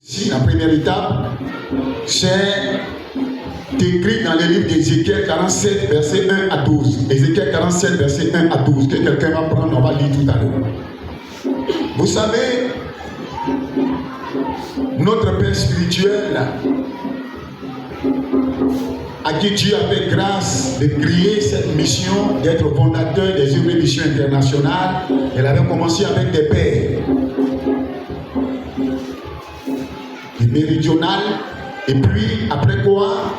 Si la première étape, c'est écrit dans le livre d'Ézéchiel 47, verset 1 à 12. Ézéchiel 47, verset 1 à 12, que quelqu'un va prendre, on va lire tout à l'heure. Vous savez, notre Père spirituel, à qui Dieu a fait grâce de créer cette mission, d'être fondateur des œuvres de mission internationales, elle avait commencé avec des pères. Du méridional, et puis après quoi,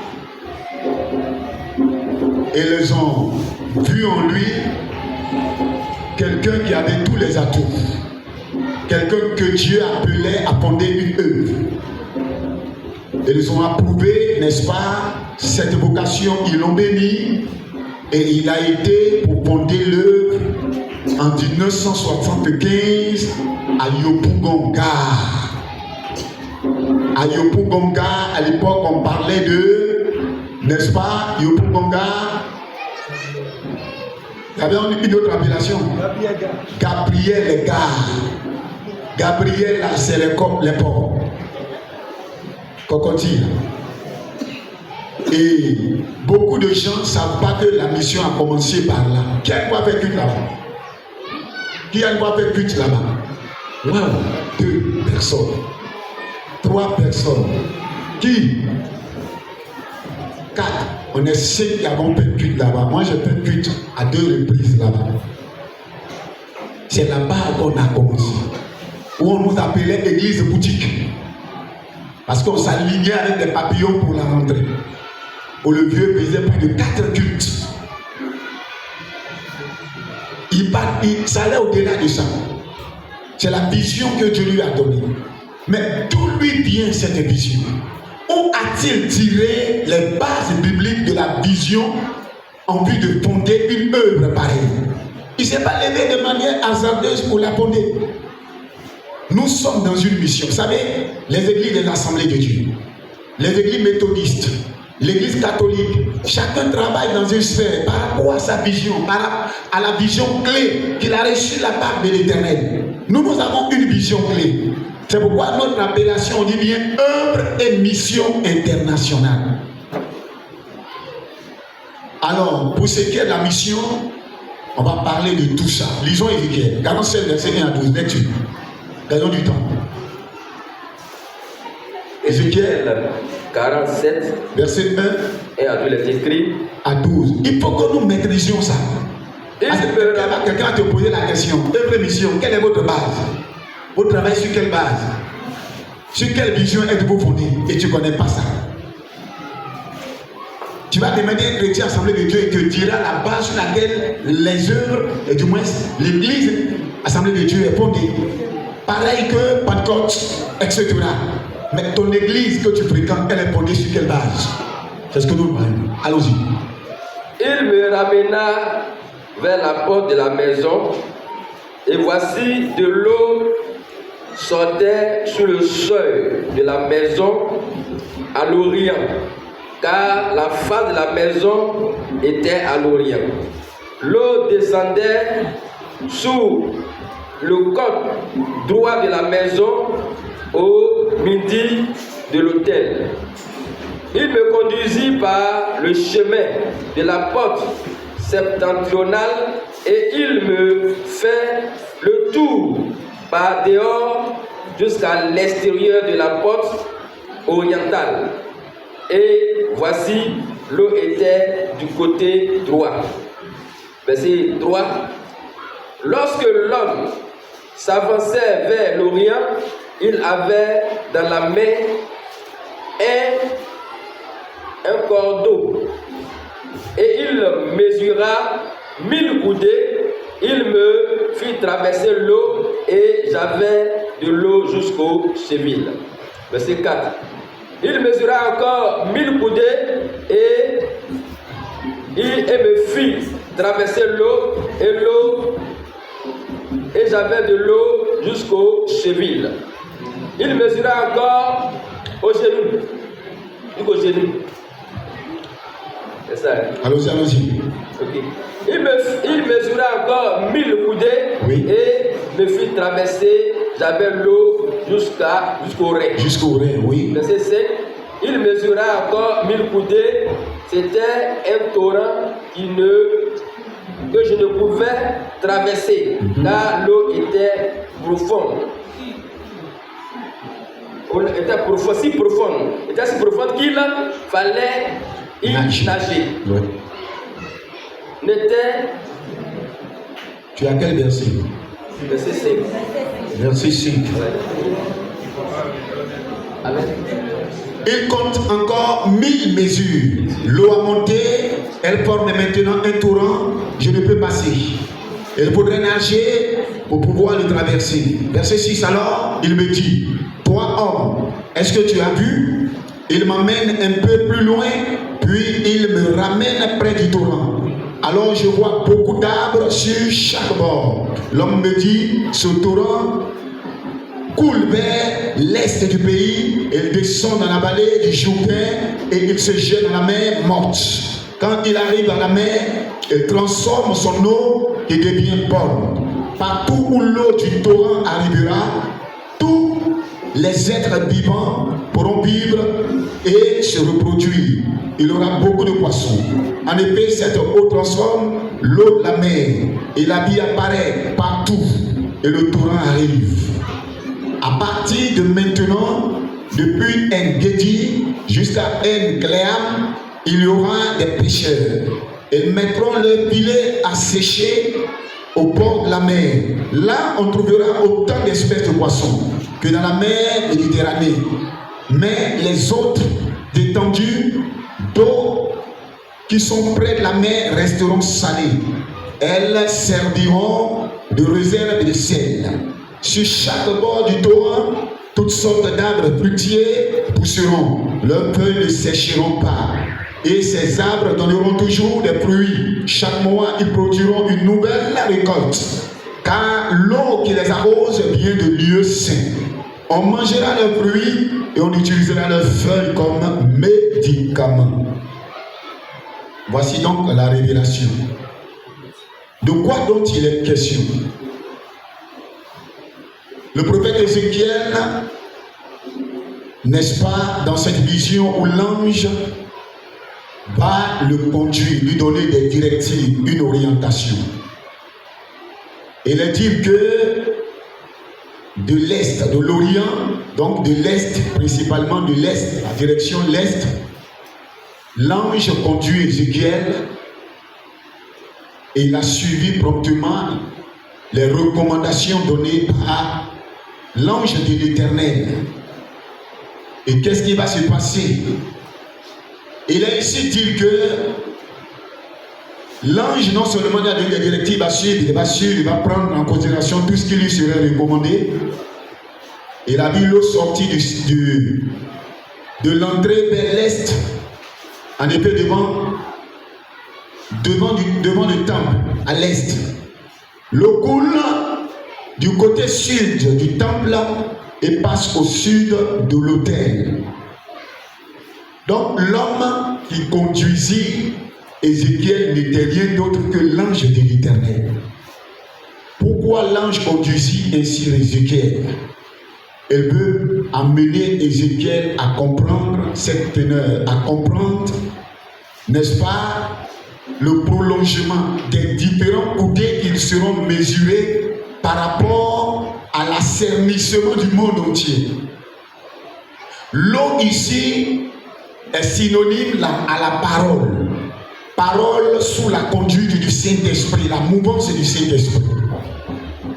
ils ont vu en lui quelqu'un qui avait tous les atouts, quelqu'un que Dieu appelait à fonder une œuvre. Ils ont approuvé, n'est-ce pas, cette vocation, ils l'ont béni, et il a été pour fonder l'œuvre en 1975 à Yopougonga. À Yopougonga, à l'époque, on parlait de, n'est-ce pas, Yopougonga. Il y avait une autre appellation. Gabriel Gare. Gabriel, c'est les ports. Cocotier. Et beaucoup de gens ne savent pas que la mission a commencé par là. Qui a une fois fait culte là-bas? Qui a une fois fait culte là-bas? Wow, 2 personnes. 3 personnes. Qui? 4. On est 5 qui avons fait culte là-bas. Moi, j'ai fait culte à 2 reprises là-bas. C'est là-bas qu'on a commencé. Où on nous appelait église boutique. Parce qu'on s'alignait avec des papillons pour la rentrée. Où le vieux faisait plus de 4 cultes. Ça allait au-delà de ça. C'est la vision que Dieu lui a donnée. Mais d'où lui vient cette vision? Où a-t-il tiré les bases bibliques de la vision en vue de fonder une œuvre pareille? Il ne s'est pas levé de manière hasardeuse pour la fonder. Nous sommes dans une mission. Vous savez, les églises des assemblées de Dieu, les églises méthodistes, l'église catholique, chacun travaille dans une sphère par rapport à sa vision, par rapport à la vision clé qu'il a reçue de la part de l'Éternel. Nous avons une vision clé. C'est pourquoi notre appellation, on dit bien œuvre et mission internationale. Alors, pour ce qui est de la mission, on va parler de tout ça. Lisons Ézéchiel 47, verset 1 à 12. Lecture. Gagnons du temps. Ézéchiel 47, verset 1 et à tous les écrits à 12. Il faut que nous maîtrisions ça. Quelqu'un va te poser la question. Œuvre mission, quelle est votre base? Vous travaillez sur quelle base? Sur quelle vision êtes-vous fondé? Et tu ne connais pas ça. Tu vas demander à un chrétien assemblée de Dieu et te dira la base sur laquelle les œuvres, et du moins l'église assemblée de Dieu est fondée. Pareil que Pentecôte, etc. Mais ton église que tu fréquentes, elle est fondée sur quelle base? C'est ce que nous parlons. Allons-y. Il me ramena vers la porte de la maison, et voici de l'eau sortait sur le seuil de la maison à l'Orient, car la face de la maison était à l'Orient. L'eau descendait sous le côté droit de la maison au midi de l'autel. Il me conduisit par le chemin de la porte septentrionale et il me fait le tour par dehors jusqu'à l'extérieur de la porte orientale. Et voici, l'eau était du côté droit. Verset droit. Lorsque l'homme s'avançait vers l'Orient, il avait dans la main un cordeau et il mesura 1000 coudées. Il me fit traverser l'eau et j'avais de l'eau jusqu'aux chevilles. Verset 4. Il mesura encore 1000 coudées et me fit traverser l'eau et j'avais de l'eau jusqu'aux chevilles. Il mesura encore au genou. Jusqu'au genou. C'est ça. Hein? Allons-y. Okay. Il mesura encore 1000 coudées, oui, et me fit traverser. J'avais l'eau jusqu'au Rhin. Jusqu'au Rhin, oui. Verset 5. Il mesura encore 1000 coudées. C'était un torrent que je ne pouvais traverser, car l'eau était profonde. Si profonde qu'il fallait y nager. Oui. Tu as quel verset? Verset 5. Verset 5. Amen. Il compte encore 1000 mesures. L'eau a monté, elle forme maintenant un torrent. Je ne peux passer. Il faudrait nager pour pouvoir le traverser. Verset 6 alors, il me dit, toi homme, est-ce que tu as vu? Il m'emmène un peu plus loin, puis il me ramène près du torrent. Alors je vois beaucoup d'arbres sur chaque bord. L'homme me dit, ce torrent coule vers l'est du pays, il descend dans la vallée du Jourdain et il se jette dans la mer morte. Quand il arrive à la mer, il transforme son eau et devient bonne. Partout où l'eau du torrent arrivera, tous les êtres vivants pourront vivre et se reproduire. Il aura beaucoup de poissons. En effet, cette eau transforme l'eau de la mer et la vie apparaît partout et le torrent arrive. À partir de maintenant, depuis En-Gedi jusqu'à En-Gléam, il y aura des pêcheurs. Ils mettront leurs filets à sécher au bord de la mer. Là, on trouvera autant d'espèces de poissons que dans la mer Méditerranée. Mais les autres étendues d'eau qui sont près de la mer resteront salées. Elles serviront de réserve de sel. Sur chaque bord du torrent, toutes sortes d'arbres fruitiers pousseront. Leurs feuilles ne sécheront pas. Et ces arbres donneront toujours des fruits. Chaque mois, ils produiront une nouvelle récolte. Car l'eau qui les arrose vient de lieux saints. On mangera leurs fruits et on utilisera leurs feuilles comme médicaments. Voici donc la révélation. De quoi donc il est question? Le prophète Ézéchiel, n'est-ce pas, dans cette vision où l'ange va le conduire, lui donner des directives, une orientation. Il est dit que de l'est, de l'Orient, donc de l'est, principalement de l'est, la direction l'est, l'ange conduit Ézéchiel et il a suivi promptement les recommandations données par l'ange de l'Éternel. Et qu'est-ce qui va se passer? Il est ici dit que l'ange non seulement a donné des directives à suivre, il va prendre en considération tout ce qui lui serait recommandé. Il a vu l'eau sortir de l'entrée vers l'est, en effet devant le temple, à l'est. L'eau coule du côté sud du temple et passe au sud de l'autel. Donc l'homme qui conduisit Ézéchiel n'était rien d'autre que l'ange de l'Éternel. Pourquoi l'ange conduisit ainsi Ézéchiel? Elle veut amener Ézéchiel à comprendre cette teneur, à comprendre, n'est-ce pas, le prolongement des différents coudées qui seront mesurés par rapport à l'assainissement du monde entier. L'eau ici est synonyme à la parole. Parole sous la conduite du Saint-Esprit, la mouvance du Saint-Esprit.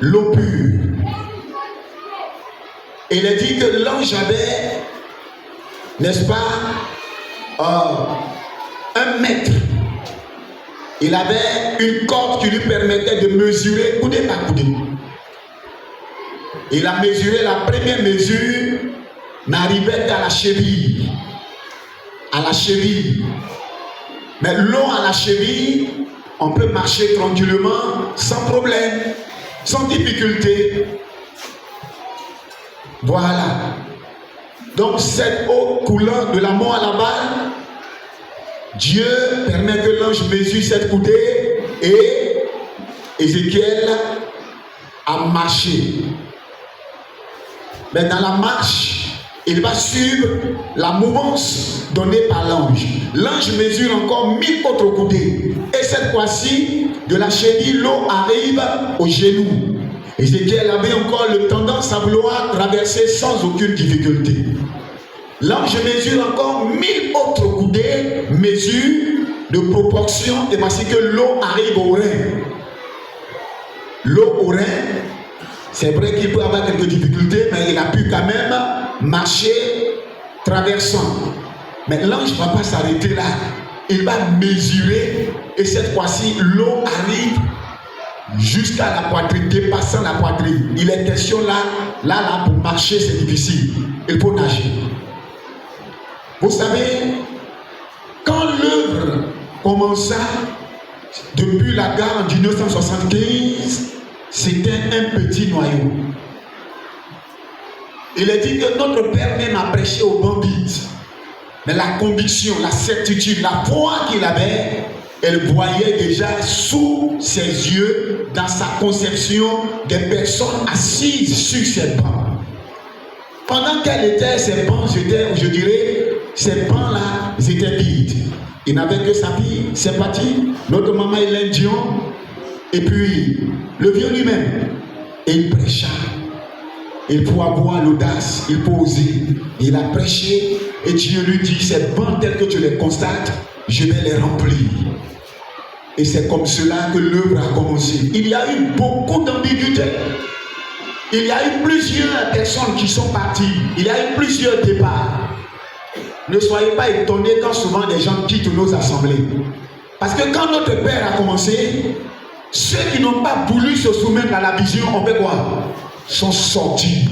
L'eau pure. Il est dit que l'ange avait, n'est-ce pas, 1 mètre. Il avait une corde qui lui permettait de mesurer coudée par coudée. Il a mesuré, la première mesure n'arrivait qu'à la cheville. À la cheville. Mais l'eau à la cheville, on peut marcher tranquillement, sans problème, sans difficulté. Voilà. Donc cette eau coulant de la mort à la balle, Dieu permet que l'ange mesure cette coudée et Ézéchiel a marché. Mais dans la marche, il va suivre la mouvance donnée par l'ange. L'ange mesure encore 1000 autres coudées. Et cette fois-ci, de la cheville, l'eau arrive au genou. Ézéchiel avait encore le tendance à vouloir traverser sans aucune difficulté. L'ange mesure encore 1000 autres coudées, mesure de proportion, et voici que l'eau arrive au rein. L'eau au rein, c'est vrai qu'il peut avoir quelques difficultés, mais il a pu quand même marcher traversant. Mais l'ange ne va pas s'arrêter là. Il va mesurer, et cette fois-ci, l'eau arrive jusqu'à la poitrine, dépassant la poitrine. Il est question là, pour marcher, c'est difficile. Il faut nager. Vous savez, quand l'œuvre commença, depuis la gare en 1975, c'était un petit noyau. Il est dit que notre Père même a prêché au Bambit. Mais la conviction, la certitude, la foi qu'il avait, elle voyait déjà sous ses yeux, dans sa conception, des personnes assises sur ses bancs. Pendant qu'elle était, ces bancs, je dirais, ces bancs-là, ils étaient vides. Il n'avait que sa fille, c'est parti. Notre maman est l'Indien. Et puis, le vieux lui-même. Et il prêcha. Il faut avoir l'audace, il faut oser. Il a prêché et Dieu lui dit, ces bancs tels que tu les constates, je vais les remplir. Et c'est comme cela que l'œuvre a commencé. Il y a eu beaucoup d'ambiguïté. Il y a eu plusieurs personnes qui sont parties. Il y a eu plusieurs départs. Ne soyez pas étonnés quand souvent des gens quittent nos assemblées. Parce que quand notre Père a commencé, ceux qui n'ont pas voulu se soumettre à la vision, on fait quoi? Sont sortis.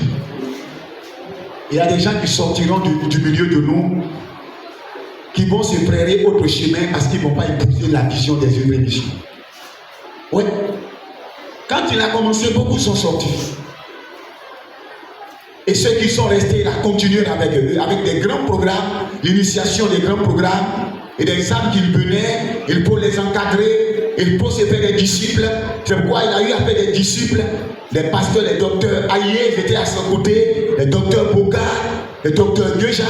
Il y a des gens qui sortiront du milieu de nous, qui vont se frayer autre chemin parce qu'ils ne vont pas épouser la vision des œuvres et missions. Oui. Quand il a commencé, beaucoup sont sortis. Et ceux qui sont restés, il a continué avec eux, avec des grands programmes, l'initiation des grands programmes, et des âmes qui venaient, il faut les encadrer, il faut se faire des disciples. C'est pourquoi il a eu à faire des disciples, des pasteurs, les docteurs Aïe, étaient à son côté, les docteurs Bogart, les docteurs Guejard.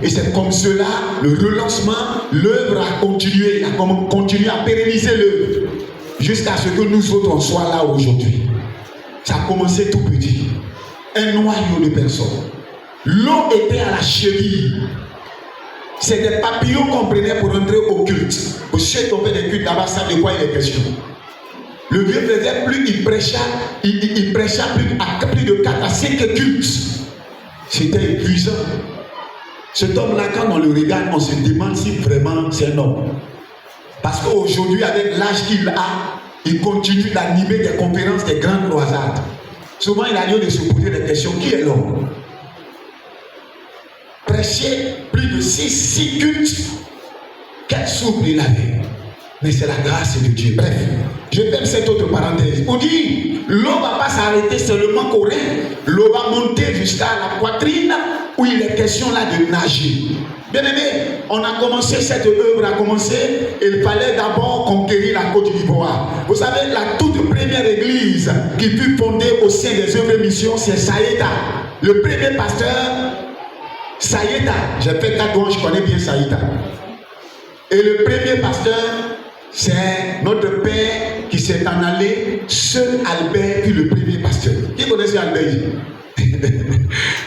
Et c'est comme cela, le relancement, l'œuvre a continué, il a continué à pérenniser l'œuvre, jusqu'à ce que nous autres on soit là aujourd'hui. Ça a commencé tout petit. Un noyau de personnes. L'eau était à la cheville. C'est des papillons qu'on prenait pour entrer au culte. Pour ceux qui ont fait des cultes là-bas, savent de quoi il est question. Le vieux faisait plus, il prêcha plus de 4 à 5 cultes. C'était épuisant. Cet homme-là, quand on le regarde, on se demande si vraiment c'est un homme. Parce qu'aujourd'hui, avec l'âge qu'il a, il continue d'animer des conférences, des grandes croisades. Souvent, il a lieu de se poser des questions. Qui est l'homme? Prêcher plus de 6 cultes. Quel souffle il avait. Mais c'est la grâce de Dieu. Bref, je ferme cette autre parenthèse. On dit, l'eau ne va pas s'arrêter seulement qu'au rein. L'eau va monter jusqu'à la poitrine où il est question là de nager. Bien aimé, on a commencé cette œuvre, il fallait d'abord conquérir la Côte d'Ivoire. Vous savez, la toute première église qui fut fondée au sein des œuvres et missions, c'est Saïda. Le premier pasteur, Saïda. J'ai fait 4 ans, je connais bien Saïda. Et le premier pasteur, c'est notre père qui s'est en allé, seul Albert, puis le premier pasteur. Qui connaissait Albert ici?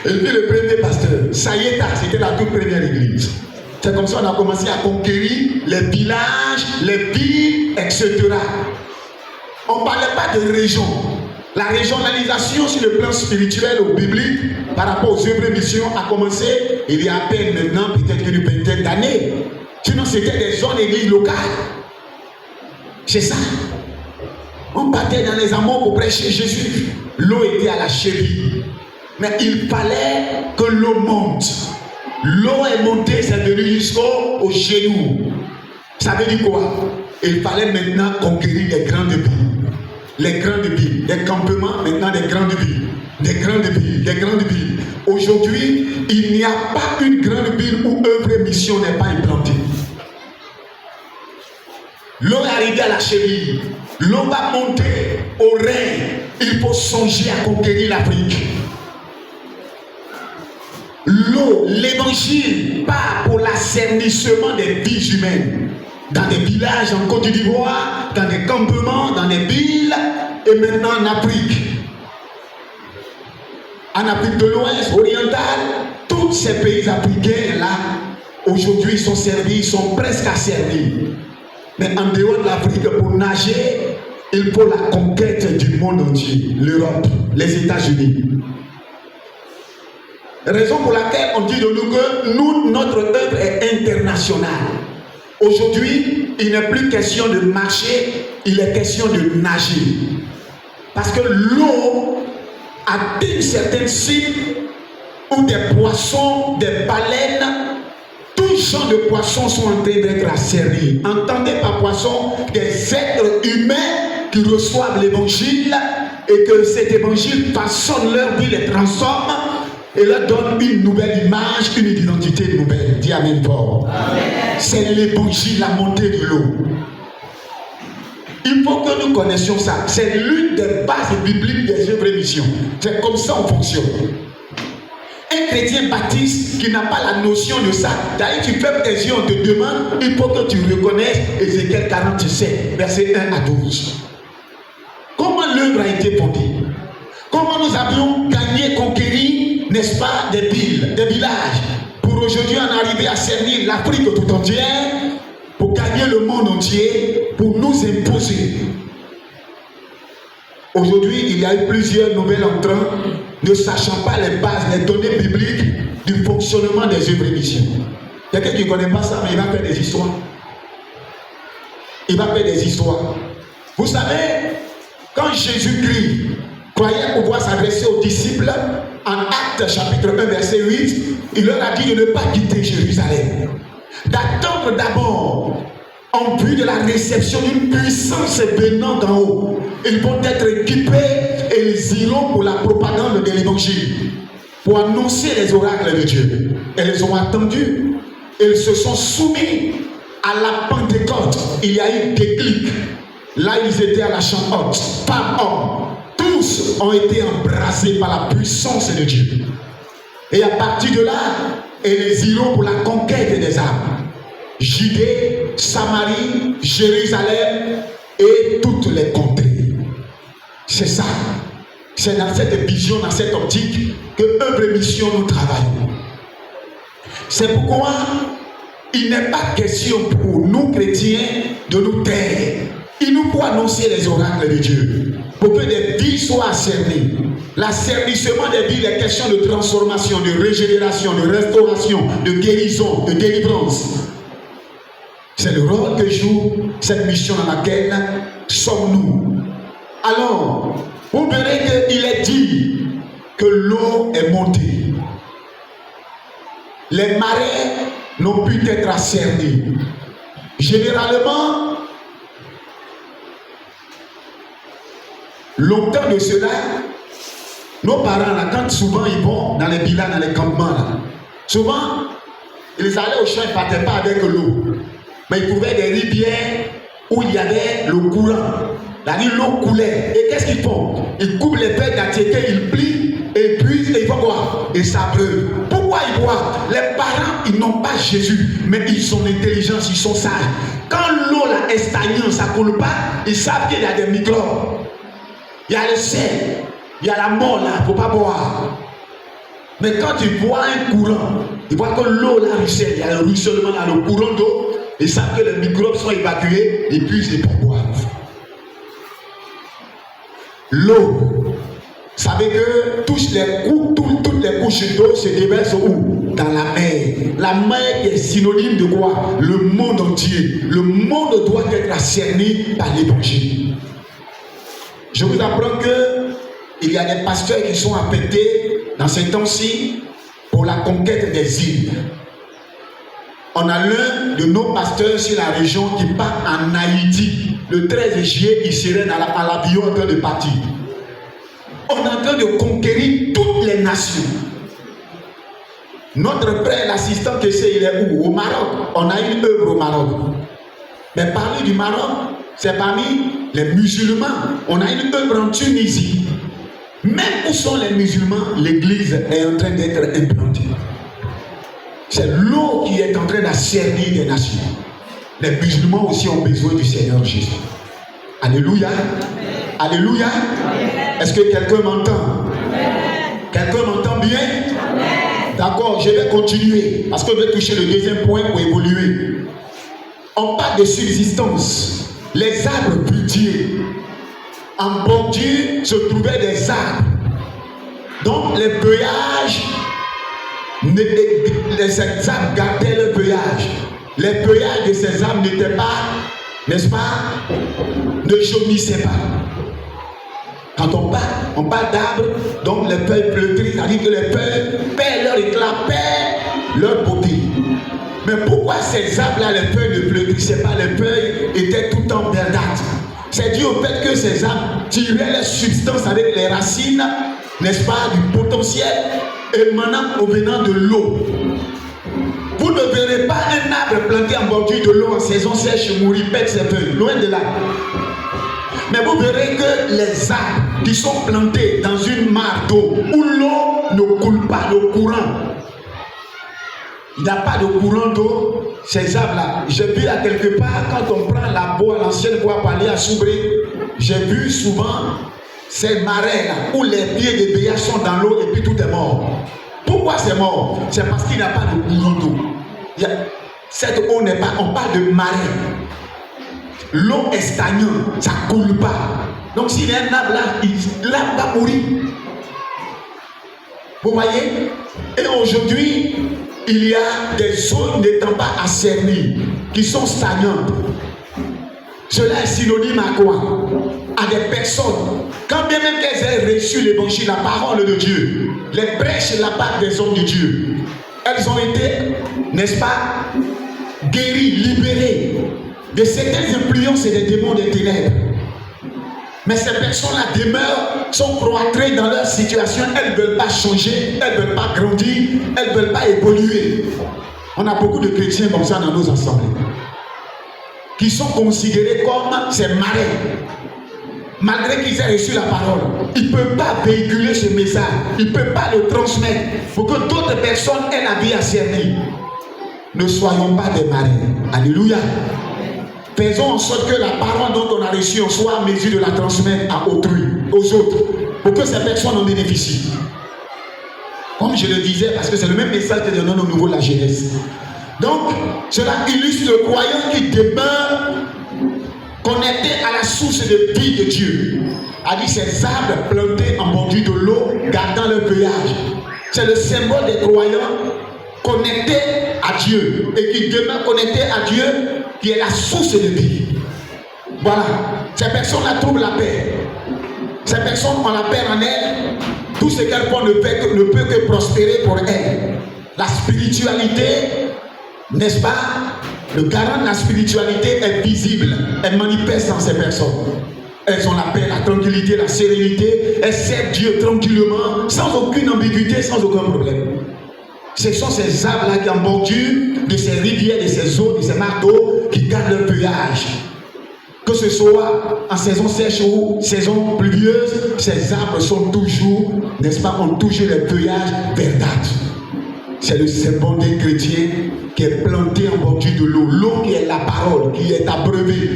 Et puis le premier pasteur, Saïda, c'était la toute première église. C'est comme ça qu'on a commencé à conquérir les villages, les villes, etc. On ne parlait pas de région. La régionalisation sur le plan spirituel ou biblique par rapport aux œuvres et missions a commencé il y a à peine maintenant, peut-être une vingtaine d'années. Sinon, c'était des zones d'église locales. C'est ça. On partait dans les amours pour prêcher Jésus. L'eau était à la cheville. Mais il fallait que l'eau monte. L'eau est montée, c'est venu jusqu'au genou. Ça veut dire quoi? Il fallait maintenant conquérir les grandes villes. Les grandes villes, les campements, maintenant des grandes villes. Des grandes villes, des grandes villes. Aujourd'hui, il n'y a pas une grande ville où œuvre et mission n'est pas implantée. L'eau est arrivée à la cheville. L'eau va monter au rein. Il faut songer à conquérir l'Afrique. gros, l'évangile part pour l'assainissement des vies humaines. Dans des villages en Côte d'Ivoire, dans des campements, dans des villes, et maintenant en Afrique. En Afrique de l'Ouest, orientale, tous ces pays africains-là, aujourd'hui sont servis, sont presque asservis. Mais en dehors de l'Afrique, pour nager, il faut la conquête du monde entier, l'Europe, les États-Unis. Raison pour laquelle on dit de nous que notre œuvre est internationale. Aujourd'hui, il n'est plus question de marcher, il est question de nager. Parce que l'eau atteint certaines cibles où des poissons, des baleines, tout genre de poissons sont en train d'être asservis. Entendez par poissons des êtres humains qui reçoivent l'évangile et que cet évangile façonne leur vie, les transforme et leur donne une nouvelle image, une identité nouvelle. Dis amen fort. C'est l'évangile, la montée de l'eau. Il faut que nous connaissions ça. C'est l'une des bases bibliques des œuvres et missions. C'est comme ça on fonctionne. Un chrétien baptiste qui n'a pas la notion de ça, d'ailleurs tu fermes tes yeux, on te demande, il faut que tu reconnaisses Ézéchiel 47, versets 1 à 12. Comment l'œuvre a été fondée? Comment nous avions gagné, conquéri, n'est-ce pas, des villes, des villages, pour aujourd'hui en arriver à servir l'Afrique tout entière, pour gagner le monde entier, pour nous imposer. Aujourd'hui, il y a eu plusieurs nouvelles entrants, ne sachant pas les bases, les données bibliques du fonctionnement des œuvres et missions. Quelqu'un qui ne connaît pas ça, mais il va faire des histoires. Il va faire des histoires. Vous savez, quand Jésus-Christ croyait pouvoir s'adresser aux disciples, en Actes chapitre 1, verset 8, il leur a dit de ne pas quitter Jérusalem. D'attendre d'abord, en vue de la réception d'une puissance venant d'en haut. Ils vont être équipés et ils iront pour la propagande de l'évangile, pour annoncer les oracles de Dieu. Et ils ont attendu. Ils se sont soumis à la Pentecôte. Il y a eu des déclic. Là, ils étaient à la chambre haute. Femmes, hommes. Tous ont été embrassés par la puissance de Dieu. Et à partir de là, ils iront pour la conquête des âmes. Judée, Samarie, Jérusalem et toutes les contrées. C'est ça. C'est dans cette vision, dans cette optique que œuvre et mission nous travaillons. C'est pourquoi il n'est pas question pour nous chrétiens de nous taire. Il nous faut annoncer les oracles de Dieu pour que des vies soient asservies. L'asservissement des vies est question de transformation, de régénération, de restauration, de guérison, de délivrance. C'est le rôle que joue cette mission dans laquelle sommes-nous. Alors, vous verrez qu'il est dit que l'eau est montée. Les marais n'ont pu être asservis. Généralement, longtemps de cela, nos parents, là, quand souvent ils vont dans les villages, dans les campements, là, souvent, ils allaient au champ, ils ne partaient pas avec l'eau. Mais ils trouvaient des rivières où il y avait le courant. L'eau coulait. Et qu'est-ce qu'ils font? Ils coupent les feuilles d'attiéké, ils plient, et puis ils vont boire. Et ça brûle. Pourquoi ils boivent? Les parents, ils n'ont pas Jésus, mais ils ont l'intelligence, ils sont sages. Quand l'eau là est stagnante, ça ne coule pas, ils savent qu'il y a des microbes. Il y a le sel, il y a la mort là, il ne faut pas boire. Mais quand ils voient un courant, ils voient que l'eau là ruisselle, il y a un ruissellement là, le courant d'eau, ils savent que les microbes sont évacués et puis ils peuvent boire. L'eau, vous savez que toutes les couches d'eau se déversent où? Dans la mer. La mer est synonyme de quoi? Le monde entier. Le monde doit être assaini par l'évangile. Je vous apprends qu'il y a des pasteurs qui sont affectés dans ces temps-ci pour la conquête des îles. On a l'un de nos pasteurs sur la région qui part en Haïti. Le 13 juillet, il serait à l'avion en train de partir. On est en train de conquérir toutes les nations. Notre frère, l'assistant que c'est, il est où? Au Maroc. On a une œuvre au Maroc. Mais parler du Maroc, c'est parmi les musulmans. On a une œuvre en Tunisie. Même où sont les musulmans, l'église est en train d'être implantée. C'est l'eau qui est en train d'assainir des nations. Les musulmans aussi ont besoin du Seigneur Jésus. Alléluia. Alléluia. Est-ce que quelqu'un m'entend? Quelqu'un m'entend bien? D'accord, je vais continuer parce que je vais toucher le deuxième point pour évoluer. On parle de subsistance. Les arbres fruitiers. En bordure se trouvaient des arbres. Donc les feuillages, les arbres gardaient le feuillage. Les feuillages de ces arbres n'étaient pas, n'est-ce pas, ne jaunissaient pas. Quand on parle d'arbres, donc les feuilles flétries, c'est-à-dire que les feuilles perdent leur éclat, perdent leur beauté. Mais pourquoi ces arbres-là, les feuilles ne flétrissaient pas, les feuilles étaient tout le temps verdâtres? C'est dû au fait que ces arbres tiraient leur substance avec les racines, n'est-ce pas, du potentiel émanant ou venant de l'eau. Vous ne verrez pas un arbre planté en bordure de l'eau en saison sèche mourir, perdre ses feuilles, loin de là. Mais vous verrez que les arbres qui sont plantés dans une mare d'eau où l'eau ne coule pas, le courant, il n'y a pas de courant d'eau, ces arbres-là. J'ai vu à quelque part, quand on prend la voie, l'ancienne voie pour aller à Soubré, j'ai vu souvent ces marais-là où les pieds des béats sont dans l'eau et puis tout est mort. Pourquoi c'est mort? C'est parce qu'il n'y a pas de courant d'eau. Cette eau n'est pas, on parle de marais. L'eau est stagnante, ça ne coule pas. Donc s'il y a un arbre là, l'arbre va mourir. Vous voyez? Et aujourd'hui, il y a des zones n'étant pas assainies, qui sont stagnantes. Cela est synonyme à quoi? À des personnes, quand bien même qu'elles aient reçu l'évangile, la parole de Dieu, les brèches de la part des hommes de Dieu, elles ont été, n'est-ce pas, guéries, libérées de certaines influences et des démons des ténèbres. Mais ces personnes-là demeurent, sont cloîtrées dans leur situation, elles ne veulent pas changer, elles ne veulent pas grandir, elles ne veulent pas évoluer. On a beaucoup de chrétiens comme ça dans nos assemblées, qui sont considérés comme ces marais. Malgré qu'ils aient reçu la parole, ils ne peuvent pas véhiculer ce message, ils ne peuvent pas le transmettre pour que d'autres personnes aient la vie assernie. Ne soyons pas des marais. Alléluia. Faisons en sorte que la parole dont on a reçu, on soit en mesure de la transmettre à autrui, aux autres, pour que ces personnes en bénéficient. Comme je le disais, parce que c'est le même message que nous donnons au niveau de la jeunesse. Donc, cela illustre le croyant qui demeure connecté à la source de vie de Dieu. A dit ces arbres plantés en bordure de l'eau, gardant leur feuillage. C'est le symbole des croyants connectés à Dieu et qui demeurent connectés à Dieu, qui est la source de vie. Voilà. Ces personnes-là trouvent la paix. Ces personnes ont la paix en elles. Tout ce qu'elles font ne peut que prospérer pour elles. La spiritualité, n'est-ce pas? Le garant de la spiritualité est visible. Elle manifeste dans ces personnes. Elles ont la paix, la tranquillité, la sérénité. Elles servent Dieu tranquillement, sans aucune ambiguïté, sans aucun problème. Ce sont ces arbres-là qui en bordure de ces rivières, de ces eaux, de ces mares d'eau qui gardent leur feuillage. Que ce soit en saison sèche ou saison pluvieuse, ces arbres sont toujours, n'est-ce pas, ont toujours les feuillages verdâtres. C'est le symbole des chrétiens qui est planté en bordure de l'eau. L'eau qui est la parole, qui est abreuvée,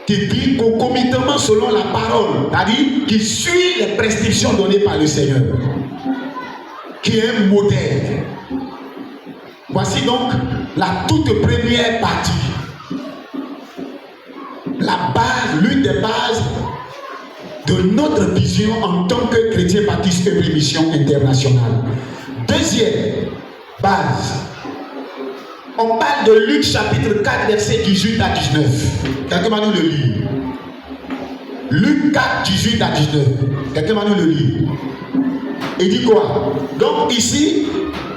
qui vit concomitamment selon la parole, c'est-à-dire qui suit les prescriptions données par le Seigneur, qui est un modèle. Voici donc la toute première partie. La base, l'une des bases de notre vision en tant que chrétien baptiste et mission internationale. Deuxième base. On parle de Luc chapitre 4, versets 18 à 19. Quelqu'un va nous le lire. Luc 4, 18 à 19. Quelqu'un va nous le lire. Il dit quoi? Donc ici,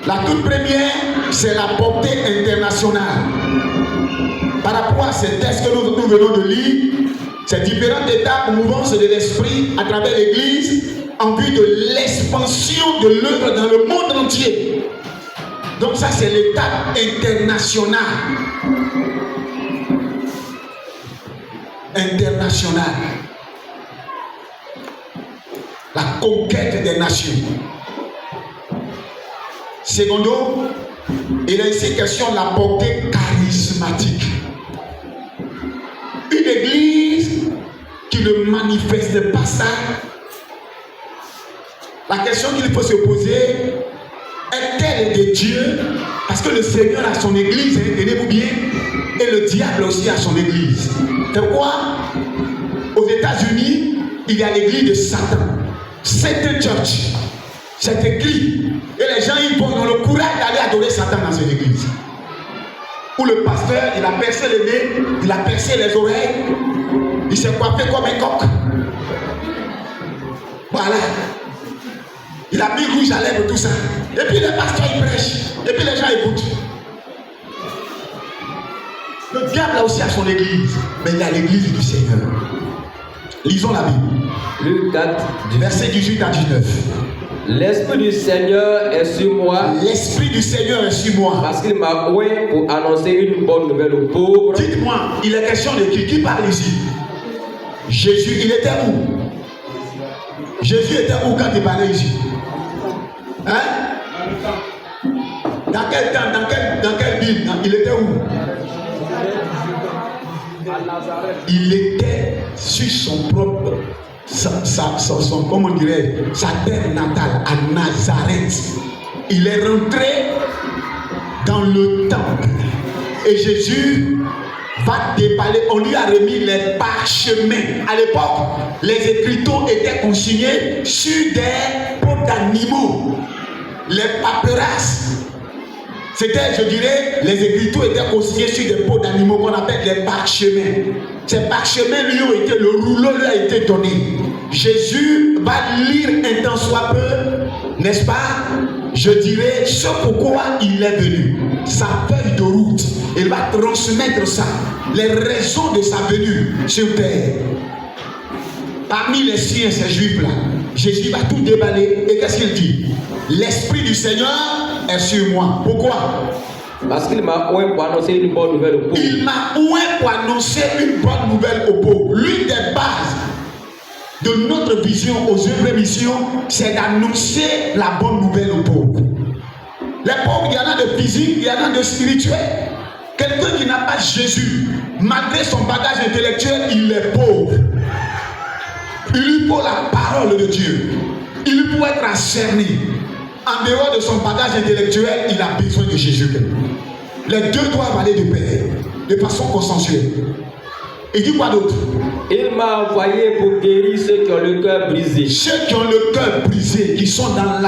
la toute première, c'est la portée internationale. Par rapport à ces textes que nous venons de lire, ces différentes étapes mouvantes de l'esprit à travers l'Église en vue de l'expansion de l'œuvre dans le monde entier. Donc ça, c'est l'étape internationale. Internationale. La conquête des nations. Secondo, Il est ici question de la portée charismatique. Une église qui ne manifeste pas ça, la question qu'il faut se poser, est-elle de Dieu? Parce que le Seigneur a son église, tenez-vous bien, et le diable aussi a son église. C'est quoi? Aux États-Unis, il y a l'église de Satan, Satan Church, cette église, et les gens ils vont dans le courage d'aller adorer Satan dans cette église. Où le pasteur, il a percé le nez, il a percé les oreilles, il s'est coiffé comme un coq. Voilà. Il a mis rouge à lèvres, tout ça. Et puis le pasteur, il prêche. Et puis les gens écoutent. Le diable a aussi à son église. Mais il y a l'église du Seigneur. Lisons la Bible. Luc 4, Verset 18 à 19. L'Esprit du Seigneur est sur moi L'Esprit du Seigneur est sur moi. parce qu'il m'a oint pour annoncer une bonne nouvelle aux pauvres. Dites-moi, il est question de qui? Qui parle ici? Jésus, il était où? Jésus était où quand il parlait ici? Hein? Dans quel temps? Dans quelle ville? Il était où? Il était sur son propre, comment on dirait, sa terre natale, à Nazareth. Il est rentré dans le temple. Et Jésus va déballer, on lui a remis les parchemins. À l'époque, les écriteaux étaient consignés sur des peaux d'animaux. Les paperasses, c'était, je dirais, les écriteaux étaient consignés sur des peaux d'animaux qu'on appelle les parchemins. Ces parchemins lui ont été, le rouleau lui a été donné. Jésus va lire un temps soit peu, n'est-ce pas? Je dirais ce pourquoi il est venu. Sa feuille de route. Il va transmettre ça. Les raisons de sa venue sur terre. Parmi les siens, ces juifs-là, Jésus va tout déballer. Et qu'est-ce qu'il dit? L'Esprit du Seigneur est sur moi. Pourquoi? Parce qu'il m'a oint pour annoncer une bonne nouvelle aux pauvres. Il m'a oint pour annoncer une bonne nouvelle aux pauvres. L'une des bases de notre vision aux œuvres missions, c'est d'annoncer la bonne nouvelle aux pauvres. Les pauvres, il y en a de physique, il y en a de spirituel. Quelqu'un qui n'a pas Jésus, malgré son bagage intellectuel, il est pauvre. Il lui faut la parole de Dieu. Il lui faut être ascerné. En dehors de son bagage intellectuel, il a besoin de Jésus. Les deux doivent aller de pair, de façon consensuelle. Il dit quoi d'autre? Il m'a envoyé pour guérir ceux qui ont le cœur brisé. Ceux qui ont le cœur brisé, qui sont dans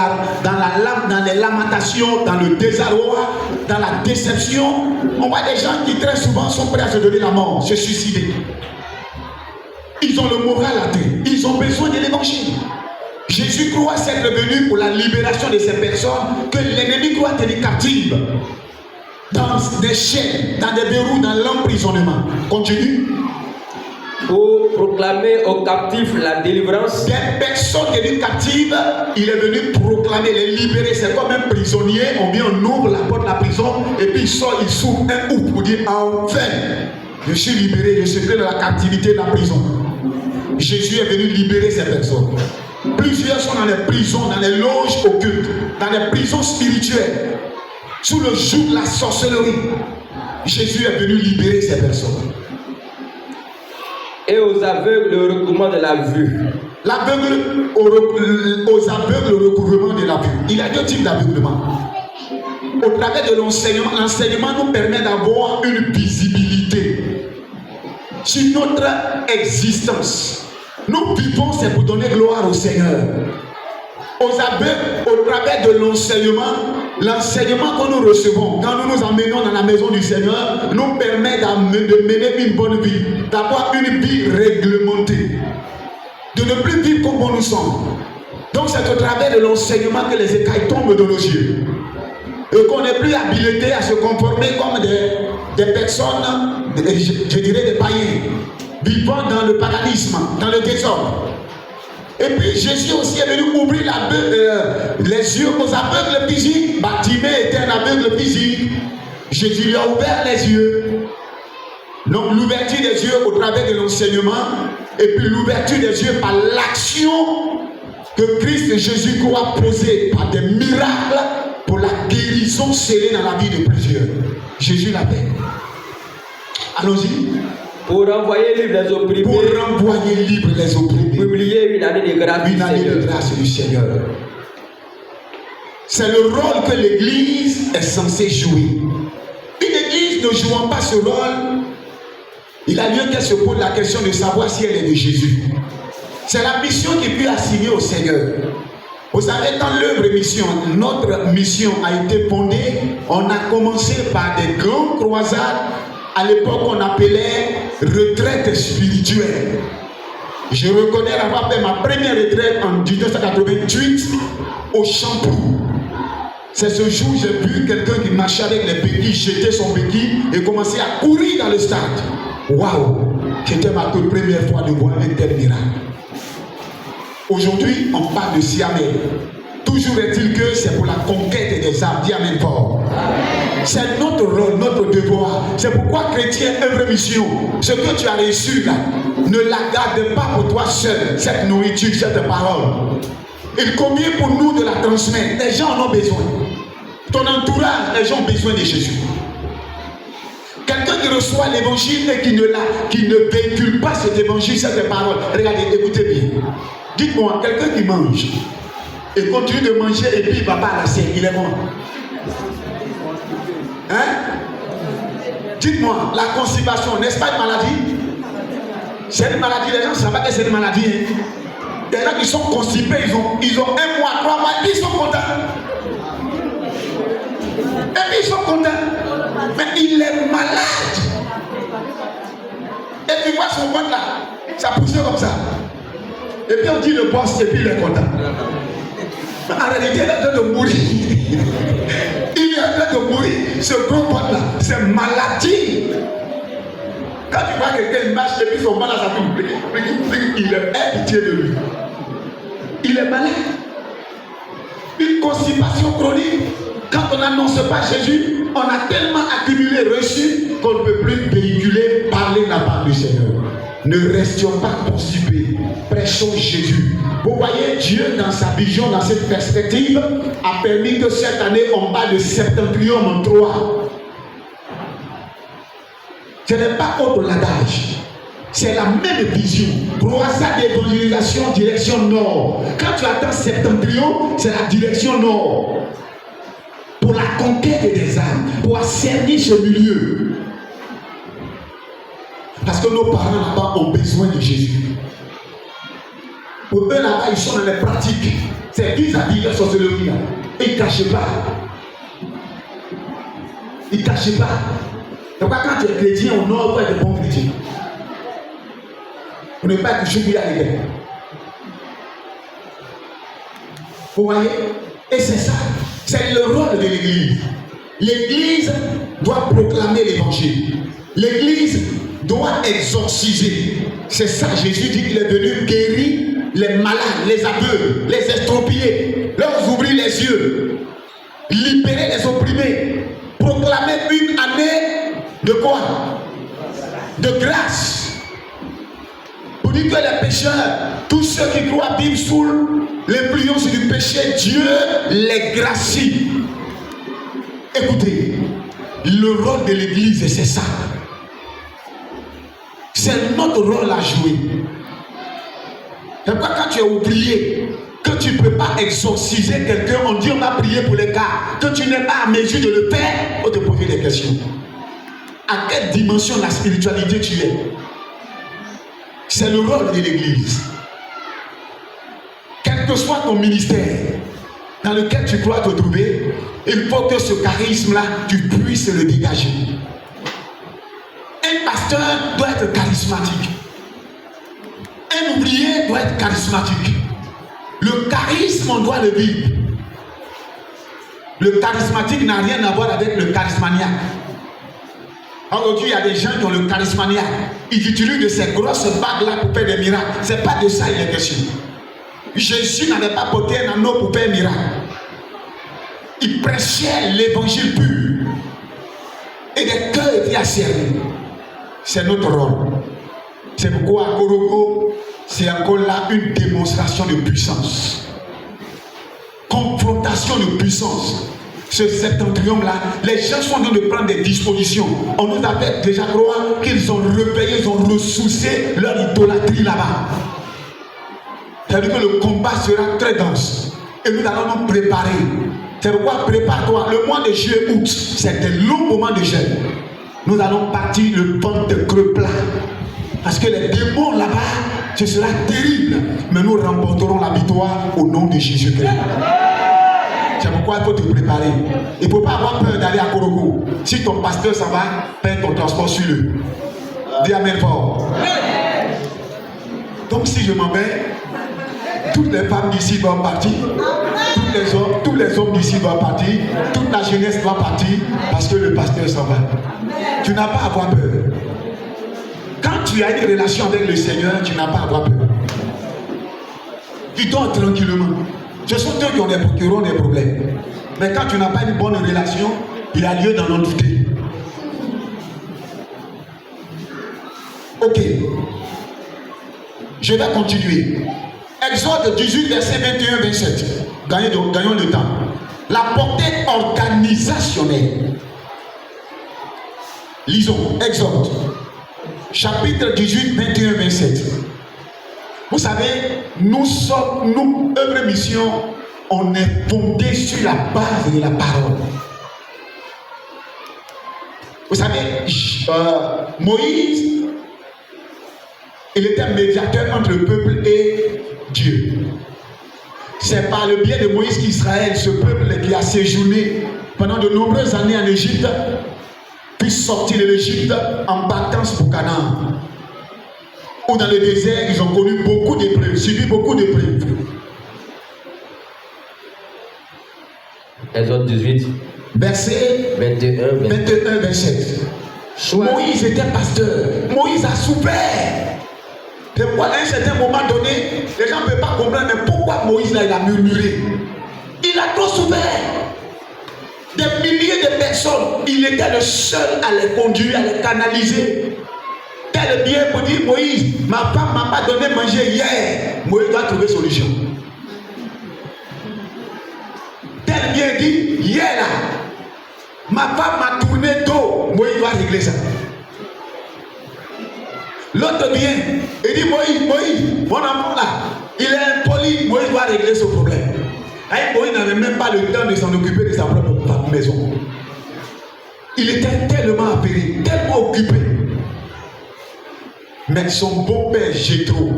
les lamentations, dans le désarroi, dans la déception. On voit des gens qui très souvent sont prêts à se donner la mort, se suicider. Ils ont le moral atteint. Ils ont besoin de l'évangile. Jésus croit s'être venu pour la libération de ces personnes que l'ennemi croit tenir captives. Dans des chaînes, dans des verrous, dans l'emprisonnement. Continue. Pour proclamer aux captifs la délivrance. Des personnes tenues captives, il est venu proclamer, les libérer. C'est comme un prisonnier. On vient, on ouvre la porte de la prison et puis il sort, il s'ouvre un ouf pour dire enfin, je suis libéré, je suis pris de la captivité de la prison. Jésus est venu libérer ces personnes. Plusieurs sont dans les prisons, dans les loges occultes, dans les prisons spirituelles, sous le joug de la sorcellerie. Jésus est venu libérer ces personnes. Et aux aveugles le recouvrement de la vue. L'aveugle, aux aveugles le recouvrement de la vue. Il y a deux types d'aveuglement. Au travers de l'enseignement, l'enseignement nous permet d'avoir une visibilité sur notre existence. Nous vivons, c'est pour donner gloire au Seigneur. Aux aveugles, au travers de l'enseignement que nous recevons, quand nous nous emmenons dans la maison du Seigneur, nous permet de mener une bonne vie, d'avoir une vie réglementée, de ne plus vivre comme nous sommes. Donc c'est au travers de l'enseignement que les écailles tombent de nos yeux. Et qu'on n'est plus habilité à se conformer comme des personnes, je dirais des païens, vivant dans le paganisme, dans le désordre. Et puis Jésus aussi est venu ouvrir les yeux aux aveugles physiques. Bartimée était un aveugle physique. Jésus lui a ouvert les yeux. Donc l'ouverture des yeux au travers de l'enseignement, et puis l'ouverture des yeux par l'action que Christ et Jésus croient poser par des miracles pour la guérison scellée dans la vie de plusieurs. Jésus l'a fait. Allons-y. Pour renvoyer libre les opprimés. Pour renvoyer libre les opprimés. Publier une année de grâce Une année de grâce du Seigneur. C'est le rôle que l'Église est censée jouer. Une Église ne jouant pas ce rôle, il a lieu qu'elle se pose la question de savoir si elle est de Jésus. C'est la mission qui peut assigner au Seigneur. Vous savez, dans l'œuvre mission, notre mission a été fondée. On a commencé par des grandes croisades. À l'époque, on appelait retraite spirituelle. Je reconnais avoir fait ma première retraite en 1988 au Champoux. C'est ce jour où j'ai vu quelqu'un qui marchait avec les béquilles, jeter son béquille et commencer à courir dans le stade. Waouh! C'était ma toute première fois de voir un tel miracle. Aujourd'hui, on parle de Siamais. Toujours est-il que c'est pour la conquête des âmes. Dis amen fort. C'est notre rôle, notre devoir. C'est pourquoi chrétien, œuvre mission. Ce que tu as reçu là, ne la garde pas pour toi seul. Cette nourriture, cette parole. Il convient pour nous de la transmettre. Les gens en ont besoin. Ton entourage, les gens ont besoin de Jésus. Quelqu'un qui reçoit l'évangile et qui ne véhicule pas cet évangile, cette parole. Regardez, écoutez bien. Dites-moi, quelqu'un qui mange et continue de manger et puis il ne va pas à la scène, il est mort. Hein? Dites-moi, la constipation, n'est-ce pas une maladie? C'est une maladie, les gens ne savent pas que c'est une maladie. Hein? Les gens qui sont constipés, ils ont 1 mois, 3 mois, et puis ils sont contents. Et puis ils sont contents. Mais il est malade. Et tu vois son ventre là, ça pousse comme ça. Et puis on dit le boss et puis il est content. Mais en réalité, il est en train de mourir. Il est en train de mourir. Ce gros ventre là, c'est maladie. Quand tu vois quelqu'un marche et puis son ventre là, ça tombe. Il est pitié de lui. Il est malade. Une constipation chronique. Quand on n'annonce pas Jésus, on a tellement accumulé reçu qu'on ne peut plus véhiculer, parler la part du Seigneur. Ne restions pas constipés. Prêchons Jésus. Vous voyez, Dieu, dans sa vision, dans cette perspective, a permis que cette année, on parle de septentrion en 3. Ce n'est pas autre l'adage. C'est la même vision. Croisade d'évangélisation, direction nord. Quand tu attends septentrion, c'est la direction nord. Pour la conquête des âmes, pour assainir ce milieu. Parce que nos parents là-bas ont besoin de Jésus. Pour eux là-bas, ils sont dans les pratiques. C'est vis-à-vis de la sorcellerie là. Et ils ne cachent pas. Ils ne cachent pas. Donc quand tu es chrétien, on nord, tu es de bons chrétiens. On n'est pas toujours bien à l'église. Vous voyez? Et c'est ça. C'est le rôle de l'Église. L'Église doit proclamer l'Évangile. L'Église doit exorciser. C'est ça, Jésus dit qu'il est venu guérir les malades, les aveugles, les estropiés, leur ouvrir les yeux, libérer les opprimés, proclamer une année de quoi? De grâce. Pour dire que les pécheurs, tous ceux qui croient vivre sous l'influence du péché, Dieu les gracie. Écoutez, le rôle de l'Église, c'est ça. C'est notre rôle à jouer. C'est pourquoi quand tu es oublié, que tu ne peux pas exorciser quelqu'un, on dit on a prié pour les cas, que tu n'es pas à mesure de le faire, on te poser des questions. À quelle dimension de la spiritualité tu es? C'est le rôle de l'Église. Quel que soit ton ministère dans lequel tu dois te trouver, il faut que ce charisme-là, tu puisses le dégager. Un pasteur doit être charismatique. Un ouvrier doit être charismatique. Le charisme, on doit le vivre. Le charismatique n'a rien à voir avec le charismaniaque. Aujourd'hui, il y a des gens qui ont le charismaniaque. Ils utilisent de ces grosses bagues-là pour faire des miracles. Ce n'est pas de ça il est question. Jésus n'avait pas porté un anneau pour faire un miracle. Il prêchait l'évangile pur. Et des cœurs étaient asservis. C'est notre rôle. C'est pourquoi à Korogo, c'est encore là une démonstration de puissance. Confrontation de puissance. ce septentrion-là, les gens sont en train de prendre des dispositions. On nous a fait déjà croire qu'ils ont repayé, ils ont ressourcé leur idolâtrie là-bas. C'est-à-dire que le combat sera très dense. Et nous allons nous préparer. C'est pourquoi prépare-toi. Le mois de juillet-août, c'est un long moment de jeûne. Nous allons partir le ventre creux plat. Parce que les démons là-bas, ce sera terrible. Mais nous remporterons la victoire au nom de Jésus-Christ. C'est pourquoi il faut te préparer. Il ne faut pas avoir peur d'aller à Koroko. Si ton pasteur s'en va, paie ton transport sur le. Dis Amen fort. Donc si je m'en vais, toutes les femmes d'ici doivent partir. Tous les hommes d'ici doivent partir. Toute la jeunesse doit partir parce que le pasteur s'en va. Tu n'as pas à avoir peur. Quand tu as une relation avec le Seigneur, tu n'as pas à avoir peur. Tu dors tranquillement. Ce sont eux qui auront des problèmes. Mais quand tu n'as pas une bonne relation, il y a lieu d'en douter. Ok. Je vais continuer. Exode 18, verset 21-27. Gagnons le temps. La portée organisationnelle. Lisons. Exode. Chapitre 18, 21-27. Vous savez, nous, œuvre mission, on est fondé sur la base de la parole. Vous savez, Moïse, il était médiateur entre le peuple et Dieu. C'est par le biais de Moïse qu'Israël, ce peuple qui a séjourné pendant de nombreuses années en Égypte, puisse sortir de l'Égypte en partance pour Canaan. Ou dans le désert, ils ont connu beaucoup d'épreuves, subi beaucoup d'épreuves. Exode 18, verset 21, 27. Moïse était pasteur. Moïse a souffert. C'est pourquoi à un certain moment donné, les gens ne peuvent pas comprendre mais pourquoi Moïse là, il a murmuré. Il a trop souffert. Des milliers de personnes, il était le seul à les conduire, à les canaliser. Tel bien pour dire Moïse, ma femme ne m'a pas donné manger hier. Moïse doit trouver solution. Tel bien dit, hier là, ma femme m'a tourné dos. Moïse doit régler ça. L'autre bien, il dit Moïse, mon enfant là, il est impoli. Moïse doit régler ce problème. Et Moïse n'avait même pas le temps de s'en occuper de sa propre maison. Il était tellement affairé, tellement occupé. Mais son beau-père Jéthro,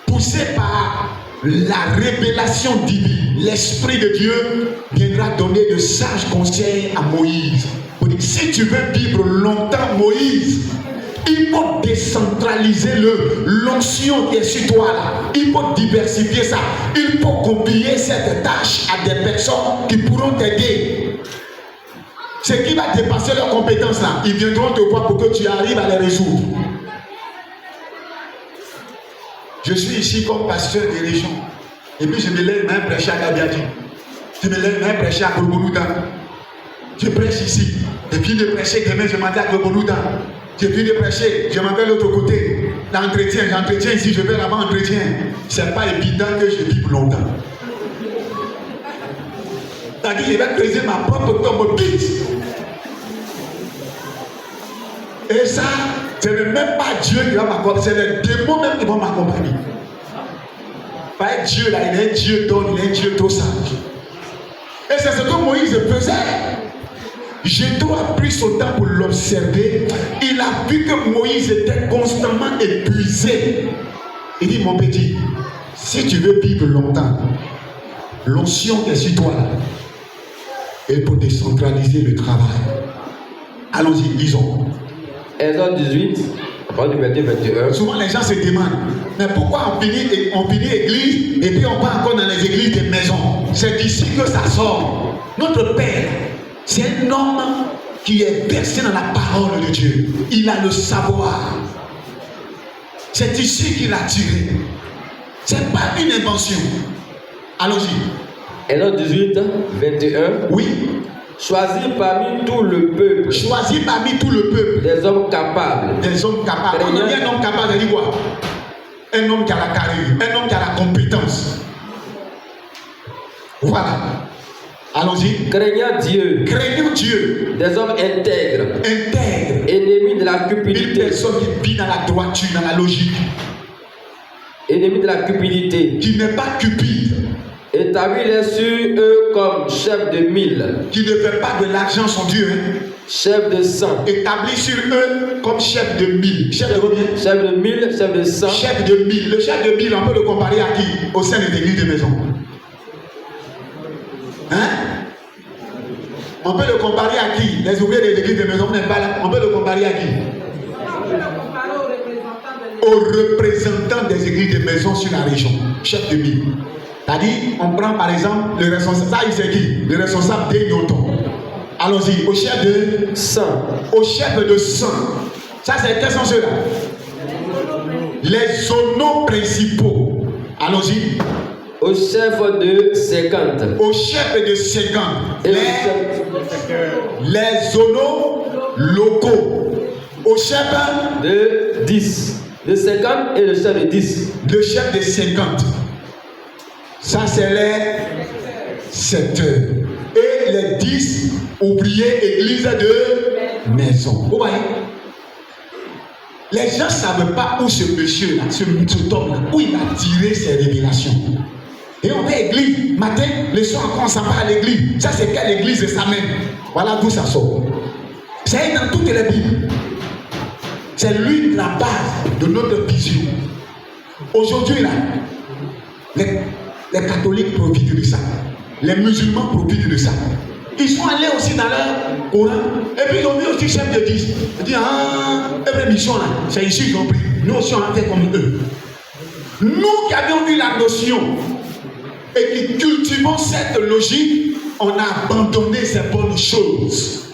poussé par la révélation divine, l'Esprit de Dieu viendra donner de sages conseils à Moïse. Pour dire, si tu veux vivre longtemps, Moïse, il faut décentraliser l'onction qui est sur toi là. Il faut diversifier ça. Il faut confier cette tâche à des personnes qui pourront t'aider. Ce qui va dépasser leurs compétences là, ils viendront te voir pour que tu arrives à les résoudre. Je suis ici comme pasteur des régions. Et puis je me lève même prêcher à Gabiadi. Je me lève même prêcher à Gorgonouda. Je prêche ici. Et puis de prêcher demain, je m'en vais à Gorgonouda. Je finis de prêcher, je m'en vais de l'autre côté. L'entretien, j'entretiens ici, je vais là-bas entretien. C'est pas évident que je vive longtemps. C'est-à-dire que je vais creuser ma propre tombe vite. Et ça, ce n'est même pas Dieu qui va m'accompagner, c'est les démons même qui vont m'accompagner. Pas Dieu là, il est un Dieu d'homme, il est un Dieu trop sage. Et c'est ce que Moïse faisait. Jéthro a pris son temps pour l'observer. Il a vu que Moïse était constamment épuisé. Il dit, mon petit, si tu veux vivre longtemps, l'onction est sur toi là. Et pour décentraliser le travail. Allons-y, lisons. Exode 18, à partir du verset 21. Souvent les gens se demandent, mais pourquoi on finit église et puis on va encore dans les églises des maisons? C'est d'ici que ça sort. Notre Père, c'est un homme qui est versé dans la parole de Dieu. Il a le savoir. C'est ici qu'il a tiré. Ce n'est pas une invention. Allons-y. Exode 18, 21. Oui. Choisis parmi tout le peuple. Choisis parmi tout le peuple. Des hommes capables. Des hommes capables. Quand on dit un homme capable, ça dit quoi? Un homme qui a la carrure, un homme qui a la compétence. Voilà. Allons-y. Craignant Dieu, Craignant Dieu. des hommes intègres, Intègre. ennemis de la Une cupidité, personne qui vit dans la droiture, dans la logique, ennemis de la cupidité, qui n'est pas cupide, établis-les sur eux comme chefs de mille, qui ne fait pas de l'argent son Dieu, hein. chefs de cent, Établi sur eux comme chef de mille. Chef de combien? chefs de mille, chefs de cent. Chef de mille. Le chef de mille, on peut le comparer à qui? Au sein des églises de maison. Hein? On peut le comparer à qui? Les ouvriers des églises de maison n'est pas là. On peut le comparer à qui? Aux représentants des églises de maison sur la région. Chef de mille. C'est-à-dire, on prend par exemple le responsable. Ça, il c'est qui? Le responsable des Notons. Allons-y. Au chef de 100, au chef de 100. Ça, c'est quels sont ceux-là? Les zonaux principaux. Allons-y. au chef de 50, Au chef de 50. et au Les zonaux locaux. Au chef de 10, de 50 et le chef de 10. le chef de 50. Ça, c'est les secteurs. Et les 10 ouvriers églises de maison. Vous voyez? Les gens ne savent pas où ce monsieur-là, ce homme-là, où il a tiré ses révélations. Et on fait église, matin, le soir encore on s'en va à l'église. Ça, c'est quelle église de sa même? Voilà d'où ça sort. C'est dans toutes les Bibles. C'est lui la base de notre vision. Aujourd'hui, là, les catholiques profitent de ça. Les musulmans profitent de ça. Ils sont allés aussi dans leur Coran. Et puis ils ont vu aussi chef de 10. Ils disent, ah, et mission là, c'est ici qu'ils ont pris. Nous aussi on a fait comme eux. Nous qui avions eu la notion et qui cultivons cette logique, on a abandonné ces bonnes choses.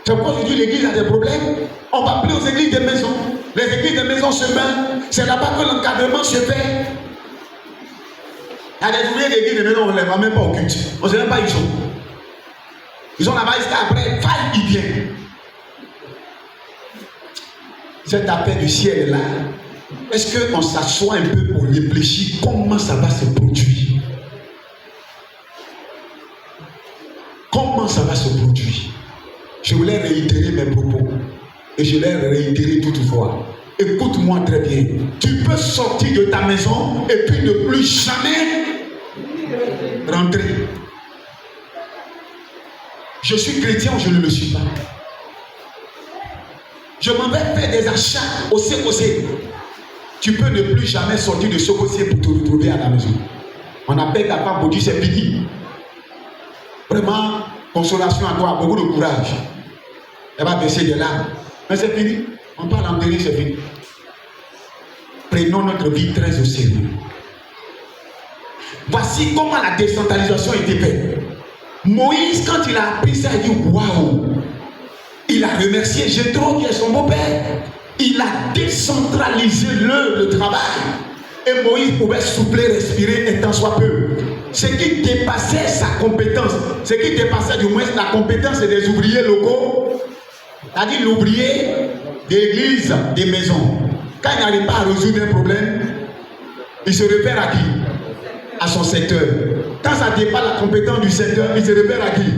C'est pourquoi aujourd'hui l'église a des problèmes. On va plus aux églises de maison. Les églises de maison se meurent. C'est là-bas que l'encadrement se fait. Il y a des ouvriers d'église de maison, on ne les voit même pas au culte. On ne sait même pas où ils sont. Ils sont là-bas, après, faille, ils viennent. Cette affaire du ciel est là. Est-ce qu'on s'assoit un peu pour réfléchir comment ça va se produire? Comment ça va se produire? Je voulais réitérer mes propos. Et je l'ai réitéré toutefois. Écoute-moi très bien. Tu peux sortir de ta maison et puis ne plus jamais rentrer. Je suis chrétien ou je ne le suis pas? Je m'en vais faire des achats au COC. Tu peux ne plus jamais sortir de ce COC pour te retrouver à la maison. On appelle ta femme pour dire c'est fini. Vraiment, consolation à toi, beaucoup de courage. Elle va baisser des larmes. Mais c'est fini. On parle en dernier, c'est fini. Prenons notre vie très au sérieux. Voici comment la décentralisation a été faite. Moïse, quand il a appris ça, il a dit waouh! Il a remercié Jéthro, qui est son beau-père. Il a décentralisé le travail. Et Moïse pouvait souffler, respirer un temps soit peu. Ce qui dépassait sa compétence, ce qui dépassait du moins la compétence des ouvriers locaux, c'est-à-dire l'ouvrier de l'église, des maisons. Quand il n'arrive pas à résoudre un problème, il se réfère à qui? À son secteur. Quand ça dépasse la compétence du secteur, il se réfère à qui?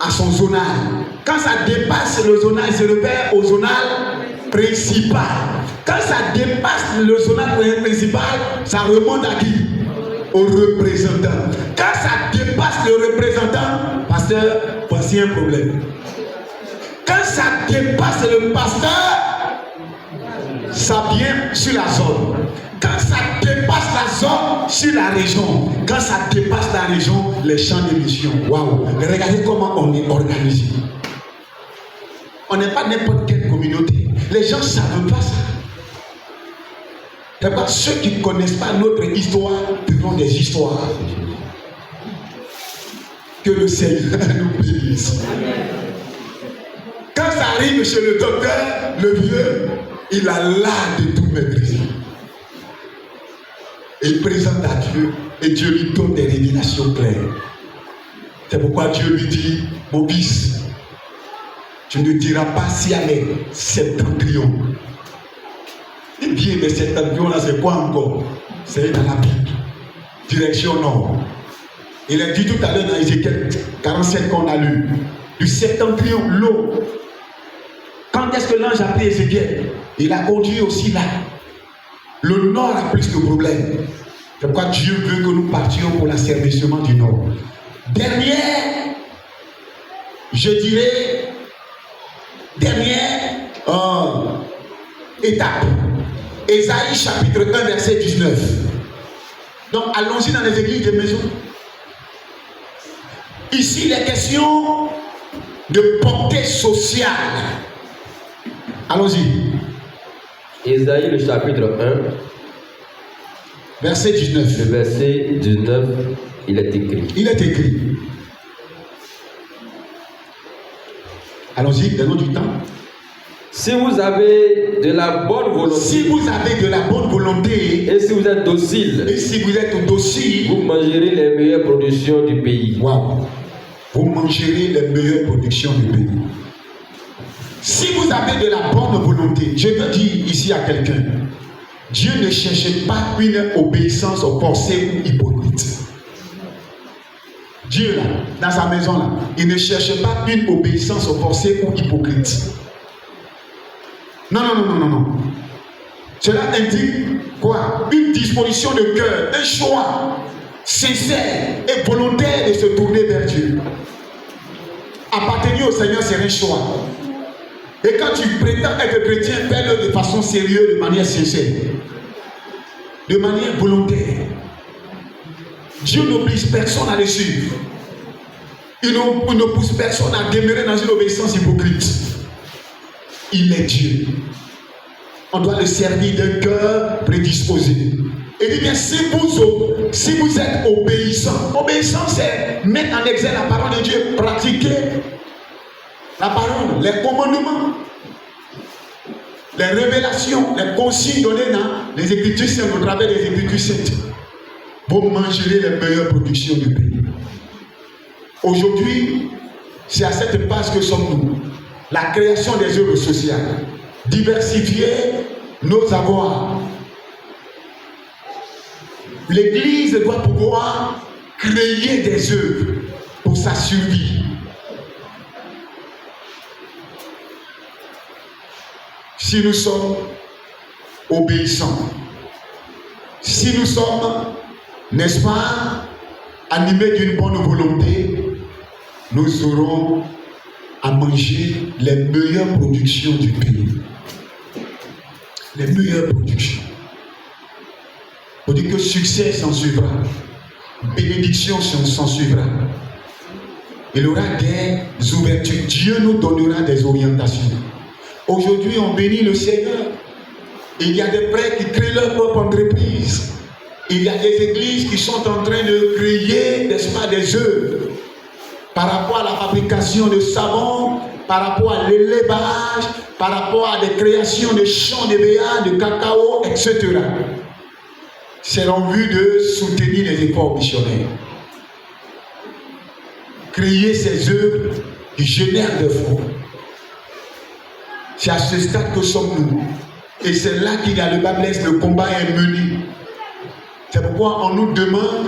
À son zonal. Quand ça dépasse le zonal, il se réfère au zonal principal. Quand ça dépasse le zonal principal, ça remonte à qui? Au représentant. Quand ça dépasse le représentant, pasteur, voici un problème. Quand ça dépasse le pasteur, ça vient sur la zone. Quand ça dépasse la zone, sur la région. Quand ça dépasse la région, les champs de mission. Waouh! Regardez comment on est organisé. On n'est pas n'importe quelle communauté. Les gens ne savent pas ça. C'est pas ceux qui ne connaissent pas notre histoire font des histoires. Que le Seigneur nous bénisse. Quand ça arrive chez le docteur, le vieux, il a l'art de tout maîtriser. Et il présente à Dieu et Dieu lui donne des révélations claires. C'est pourquoi Dieu lui dit, mon fils, tu ne diras pas si allait septentrion. Et bien, mais septentrion là, c'est quoi encore? C'est dans la Bible. Direction nord. Il a dit tout à l'heure dans Ézéchiel 47 qu'on a lu. Du septentrion, l'eau. Quand est-ce que l'ange a pris Ézéchiel? Il a conduit aussi là. Le nord a plus de problèmes. C'est pourquoi Dieu veut que nous partions pour l'asservissement du nord. Dernière, je dirais, étape. Ésaïe chapitre 1 verset 19. Donc allons-y dans les églises de maison. Ici, les questions de portée sociale. Allons-y. Ésaïe le chapitre 1. Verset 19. Le verset 19, il est écrit. Il est écrit. Allons-y, donnons du temps. Si vous avez de la bonne volonté. Si vous avez de la bonne volonté. Et si vous êtes docile. Et si vous êtes docile. Vous mangerez les meilleures productions du pays. Waouh. Vous mangerez les meilleures productions du pays. Si vous avez de la bonne volonté, je veux dire ici à quelqu'un, Dieu ne cherche pas une obéissance forcée ou hypocrite. Dieu là, dans sa maison là, il ne cherche pas une obéissance forcée ou hypocrite. Non. Cela indique quoi? Une disposition de cœur, un choix sincère et volontaire de se tourner vers Dieu. Appartenir au Seigneur, c'est un choix. Et quand tu prétends être chrétien, fais-le de façon sérieuse, de manière sincère, de manière volontaire. Dieu n'oblige personne à le suivre. Il ne pousse personne à demeurer dans une obéissance hypocrite. Il est Dieu. On doit le servir d'un cœur prédisposé. Et dit bien, si vous êtes obéissant, obéissance c'est mettre en exergue la parole de Dieu, pratiquer la parole, les commandements, les révélations, les consignes données dans les Écritures saintes, au travers des Écritures saintes. Vous mangerez les meilleures productions du pays. Aujourd'hui, c'est à cette base que sommes-nous. La création des œuvres sociales, diversifier nos avoirs. L'Église doit pouvoir créer des œuvres pour sa survie. Si nous sommes obéissants, si nous sommes, n'est-ce pas, animés d'une bonne volonté, nous aurons à manger les meilleures productions du pays. Les meilleures productions. On dit que succès s'en suivra, bénédiction s'en suivra. Il y aura des ouvertures. Dieu nous donnera des orientations. Aujourd'hui, on bénit le Seigneur. Il y a des prêtres qui créent leur propre entreprise. Il y a des églises qui sont en train de créer, n'est-ce pas, des œuvres par rapport à la fabrication de savon, par rapport à l'élevage, par rapport à des créations de champs de béa, de cacao, etc. C'est en vue de soutenir les efforts missionnaires. Créer ces œuvres qui génèrent des fonds. C'est à ce stade que sommes-nous. Et c'est là qu'il y a le bas blesse, le combat est mené. C'est pourquoi on nous demande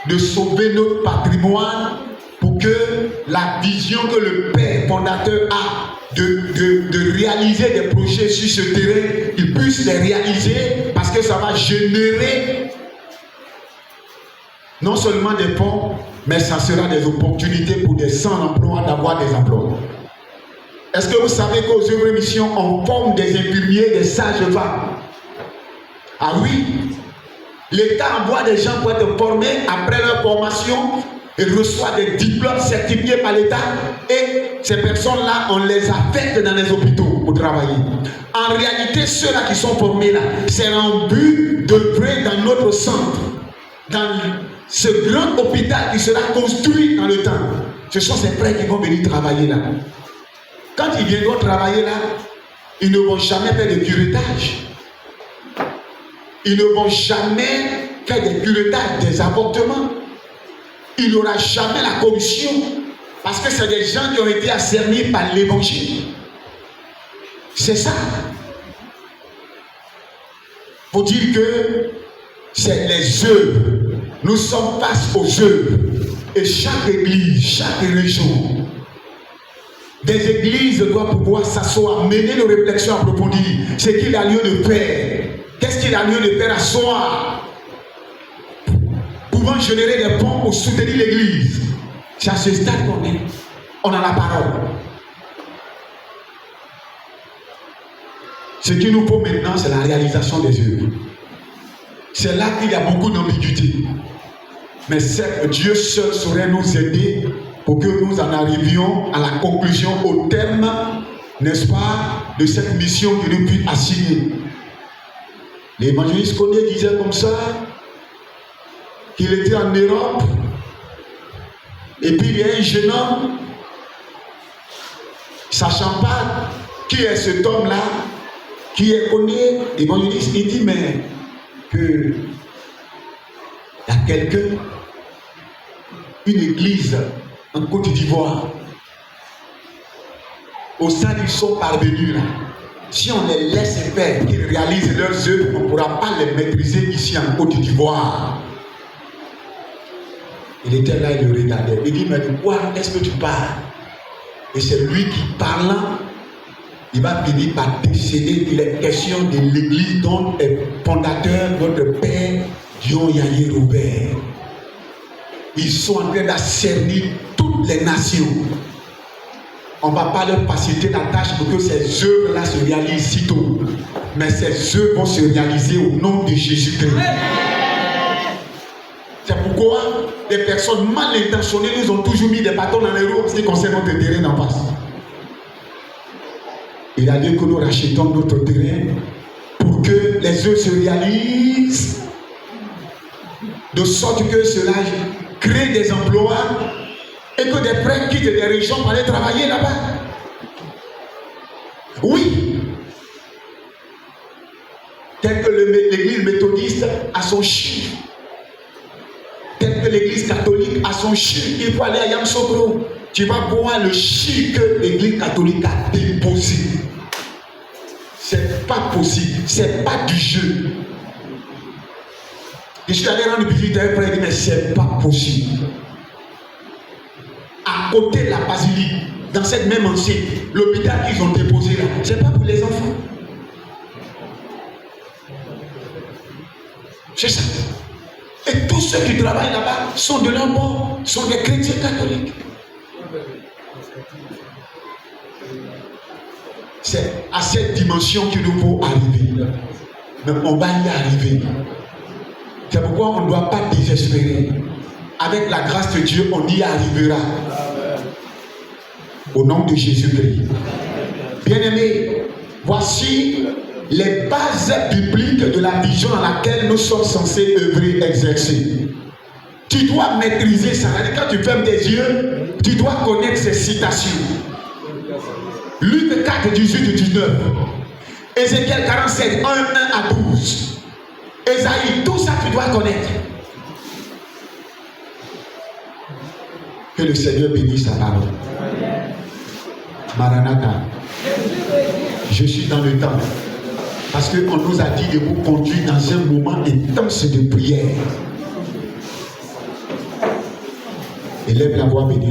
de sauver notre patrimoine pour que la vision que le Père fondateur a de réaliser des projets sur ce terrain, il puisse les réaliser parce que ça va générer non seulement des fonds, mais ça sera des opportunités pour des sans-emploi d'avoir des emplois. Est-ce que vous savez qu'aux œuvres missions, on forme des infirmiers, des sages-femmes? Ah oui, l'État envoie des gens pour être formés. Après leur formation, ils reçoivent des diplômes certifiés par l'État et ces personnes-là, on les affecte dans les hôpitaux pour travailler. En réalité, ceux-là qui sont formés là, c'est en but d'œuvrer dans notre centre, dans ce grand hôpital qui sera construit dans le temps. Ce sont ces frères qui vont venir travailler là. Quand ils viendront travailler là, ils ne vont jamais faire de curettage. Ils ne vont jamais faire des curetages, des avortements. Il n'y aura jamais la corruption. Parce que c'est des gens qui ont été asservis par l'évangile. C'est ça. Il faut dire que c'est les œuvres. Nous sommes face aux œuvres. Et chaque église, chaque région, des églises doivent pouvoir s'asseoir, mener nos réflexions approfondies. Ce qu'il a lieu de faire. Qu'est-ce qu'il a lieu de faire à soi? Pouvant générer des fonds pour soutenir l'église. C'est à ce stade qu'on est. On a la parole. Ce qu'il nous faut maintenant, c'est la réalisation des œuvres. C'est là qu'il y a beaucoup d'ambiguïté. Mais certes, Dieu seul saurait nous aider pour que nous en arrivions à la conclusion, au terme, n'est-ce pas, de cette mission qu'il nous fut assignée. L'évangéliste Koné disait comme ça, qu'il était en Europe, et puis il y a un jeune homme, sachant pas qui est cet homme-là, qui est Koné, l'évangéliste, il dit, mais que il y a quelqu'un, une église en Côte d'Ivoire, au stade ils sont parvenus là. Si on les laisse faire, qu'ils réalisent leurs œuvres, on ne pourra pas les maîtriser ici en Côte d'Ivoire. Il était là, il le regardait. Il dit, mais de quoi est-ce que tu parles? Et c'est lui qui, parlant, il va finir par décéder. Il est question de l'église dont est fondateur, notre père, Dion Yaye Robert. Ils sont en train d'assainir toutes les nations. On ne va pas leur faciliter la tâche pour que ces œuvres-là se réalisent sitôt. Mais ces œuvres vont se réaliser au nom de Jésus-Christ. C'est pourquoi des personnes mal intentionnées nous ont toujours mis des bâtons dans les roues en ce qui concerne notre terrain en face. Il a dit que nous rachetons notre terrain pour que les œuvres se réalisent, de sorte que cela crée des emplois et que des frères quittent des régions pour aller travailler là-bas. Oui. Tel que l'église méthodiste a son chiffre, tel que l'église catholique a son chiffre, il faut aller à Yamoussoukro. Tu vas voir le chiffre que l'église catholique a déposé. C'est pas possible, c'est pas du jeu. Je suis allé rendre visite à un frère, il dit, mais c'est pas possible. À côté de la basilique, dans cette même enceinte, l'hôpital qu'ils ont déposé là, c'est pas pour les enfants. C'est ça. Et tous ceux qui travaillent là-bas sont de leur bord, sont des chrétiens catholiques. C'est à cette dimension qu'il nous faut arriver. Mais on va y arriver. C'est pourquoi on ne doit pas désespérer. Avec la grâce de Dieu, on y arrivera. Au nom de Jésus-Christ. Bien-aimés, voici les bases bibliques de la vision dans laquelle nous sommes censés œuvrer, exercer. Tu dois maîtriser ça. Quand tu fermes tes yeux, tu dois connaître ces citations. Luc 4, 18 19. Ézéchiel 47, 1 à 12. Ésaïe, tout ça tu dois connaître. Que le Seigneur bénisse sa parole. Maranatha. Je suis dans le temps. Parce qu'on nous a dit de vous conduire dans un moment intense de prière. Élève la voix bénie.